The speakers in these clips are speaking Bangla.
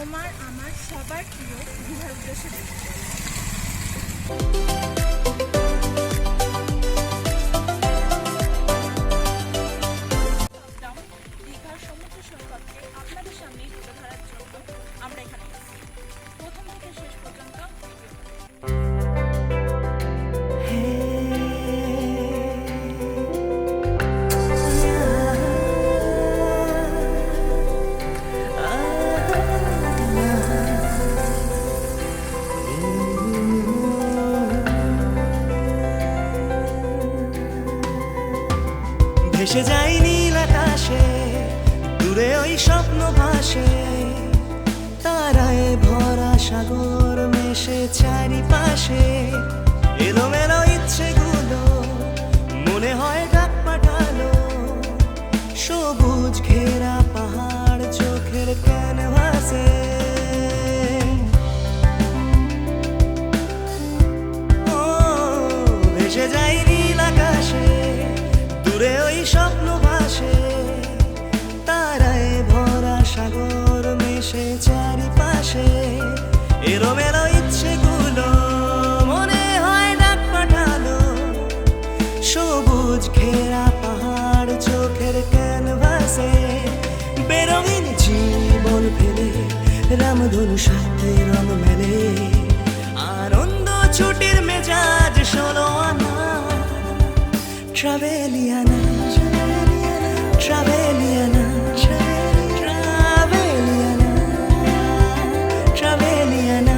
তোমার আমার সবার প্রিয় দীঘার উদ্দেশ্যে দীঘার সমুদ্র সৈকতকে আপনাদের সামনেই তুলে ধরার জন্য আমরা এখানে এসেছি। প্রথম থেকে শেষ পর্যন্ত ভেসে যাই নীল আকাশে, দূরে ওই স্বপ্ন ভাসে, তারায় ভরা সাগর মেশে চারিপাশে। এলোমেলো ইচ্ছেগুলো মনে হয় ডাক পাঠালো, সবুজ ঘেরা পাহাড় চোখের ক্যানভাসে। ও ভেসে যাই নীল আকাশে, দূরে ওই স্বপ্ন ভাসে, তারায় ভরা সাগর মেশে চারিপাশে। এলোমেলো ইচ্ছেগুলো মনে হয় ডাক পাঠালো, সবুজ ঘেরা পাহাড় চোখের ক্যানভাসে। বেরঙিন জীবন ফেলে রামধনু সাথে রং মেলে, আনন্দ ছুটির মেজাজ ষোলো আনা। Traveliana, Traveliana, Traveliana, Traveliana.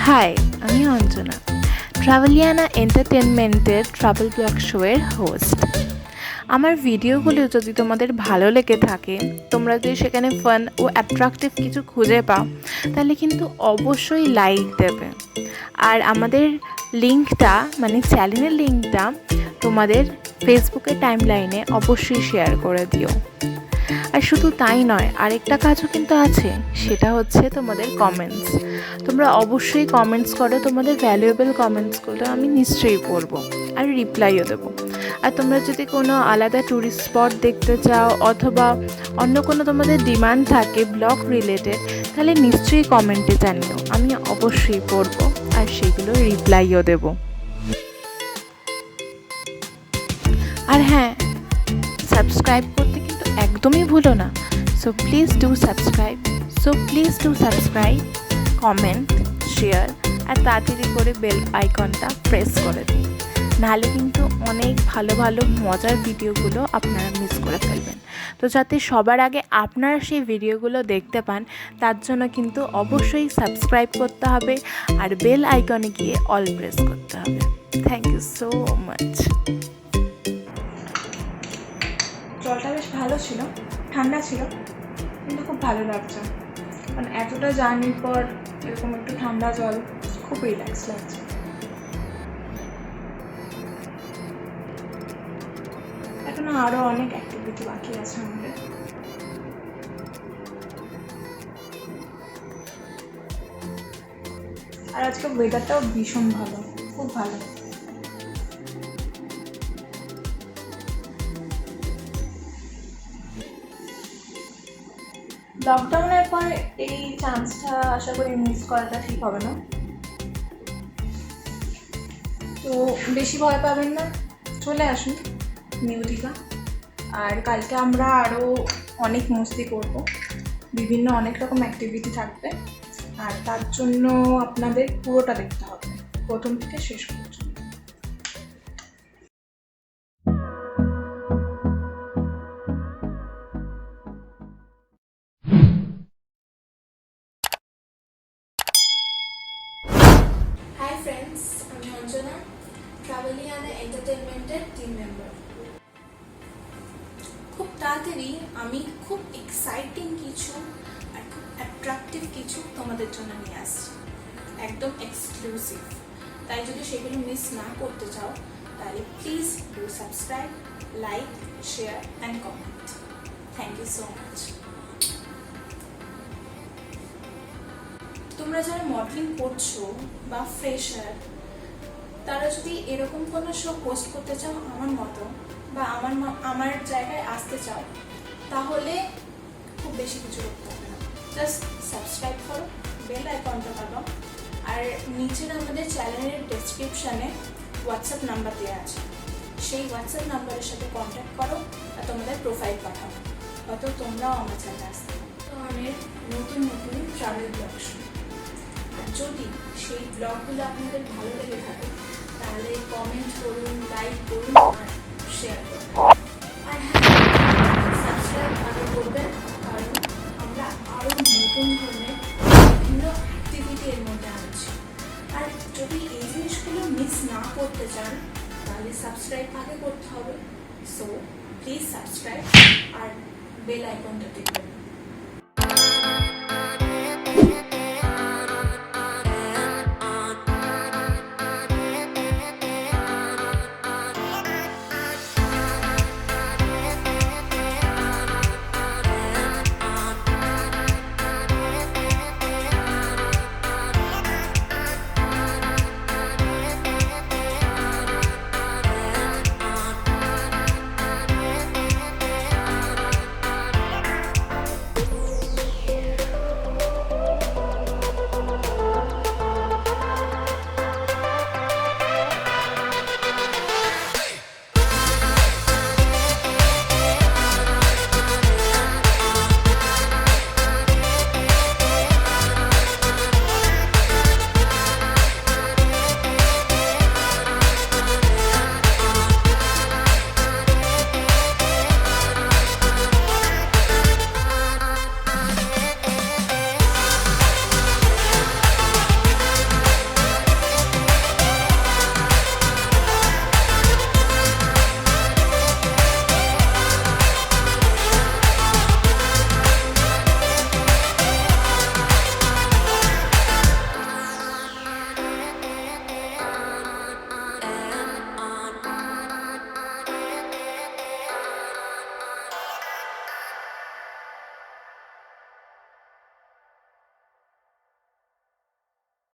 Hi, আমি অঞ্জনা, ট্রাভেলিয়ানা এন্টারটেনমেন্টের ট্রাভেল ব্লগ শোয়ের হোস্ট। আমার ভিডিওগুলো যদি তোমাদের ভালো লেগে থাকে, তোমরা যদি সেখানে ফান ও অ্যাট্রাকটিভ কিছু খুঁজে পাও, তাহলে কিন্তু অবশ্যই লাইক দেবে। আর আমাদের লিঙ্কটা মানে চ্যানেলের লিঙ্কটা তোমাদের ফেসবুকের টাইমলাইনে অবশ্যই শেয়ার করে দিও। আর শুধু তাই নয়, আরেকটা কাজও কিন্তু আছে, সেটা হচ্ছে তোমাদের কমেন্টস। তোমরা অবশ্যই কমেন্টস করো, তোমাদের ভ্যালুয়েবল কমেন্টসগুলো আমি নিশ্চয়ই পড়বো আর রিপ্লাইও দেবো। আর তোমরা যদি কোনো আলাদা ট্যুরিস্ট স্পট দেখতে চাও অথবা অন্য কোনো তোমাদের ডিমান্ড থাকে ব্লগ রিলেটেড, তাহলে নিশ্চয়ই কমেন্টে জানিও, আমি অবশ্যই পড়বো আর সেগুলো রিপ্লাইও দেবো। আর হ্যাঁ, সাবস্ক্রাইব করতে কিন্তু একদমই ভুলো না। So please do subscribe, comment, share আর তাড়াতাড়ি করে বেল আইকনটা প্রেস করে দিন, নাহলে কিন্তু অনেক ভালো ভালো মজার ভিডিওগুলো আপনারা মিস করে ফেলবেন। তো যাতে সবার আগে আপনারা সেই ভিডিওগুলো দেখতে পান, তার জন্য কিন্তু অবশ্যই সাবস্ক্রাইব করতে হবে আর বেল আইকনে গিয়ে অল প্রেস করতে হবে। Thank you so much. জলটা বেশ ভালো ছিল, ঠান্ডা ছিল, কিন্তু খুব ভালো লাগছে। কারণ এতটা জার্নির পর এরকম একটু ঠান্ডা জল খুব রিল্যাক্স লাগছে। এখনো আরও অনেক অ্যাক্টিভিটি বাকি আছে আমাদের। আর আজকে ওয়েদারটাও ভীষণ ভালো, খুব ভালো। লকডাউনের পর এই চান্সটা আশা করি মিস করাটা ঠিক হবে না। তো বেশি ভয় পাবেন না, চলে আসুন নিউ দীঘা। আর কালকে আমরা আরও অনেক মস্তি করব, বিভিন্ন অনেক রকম অ্যাক্টিভিটি থাকবে। আর তার জন্য আপনাদের পুরোটা দেখতে হবে, প্রথম থেকে শেষ পর্যন্ত। হাই ফ্রেন্ডস, আমি অঞ্জনা, ট্রাভেলিয়ানা এন্টারটেনমেন্টের টিম মেম্বার। খুব তাড়াতাড়ি আমি খুব এক্সাইটিং কিছু আর খুব অ্যাট্রাকটিভ কিছু তোমাদের জন্য নিয়ে আসছি, একদম এক্সক্লুসিভ। তাই যদি সেগুলো মিস না করতে চাও, তাহলে please do subscribe, like, share and comment. Thank you so much. তোমরা যারা মডেলিং করছো বা ফ্রেশার, তারা যদি এরকম কোনো শো পোস্ট করতে চাও আমার মতো, বা আমার জায়গায় আসতে চাও, তাহলে খুব বেশি কিছু করতে হবে না। জাস্ট সাবস্ক্রাইব করো, বেল আইকনটা দাবাও, আর নিচের আমাদের চ্যানেলের ডেসক্রিপশানে হোয়াটসঅ্যাপ নাম্বার দেওয়া আছে, সেই হোয়াটসঅ্যাপ নাম্বারের সাথে কন্ট্যাক্ট করো আর তোমাদের প্রোফাইল পাঠাও, হয়তো তোমরাও আমার চ্যানেলে আসতে পারো। ধরনের নতুন নতুন ট্রাভেল ব্লগ শো। আর যদি সেই ব্লগগুলো আপনাদের ভালো লেগে থাকে, তাহলে কমেন্ট করুন, লাইক করুন আর শেয়ার করুন। আর হ্যাঁ, সাবস্ক্রাইব আগে করবেন, কারণ আমরা আরও নতুন ধরনের বিভিন্ন অ্যাক্টিভিটি এর মধ্যে আনছি। আর যদি এই জিনিসগুলো মিস না করতে চান, তাহলে সাবস্ক্রাইব আগে করতে হবে। সো প্লিজ সাবস্ক্রাইব আর বেল আইকনটা টিপবেন।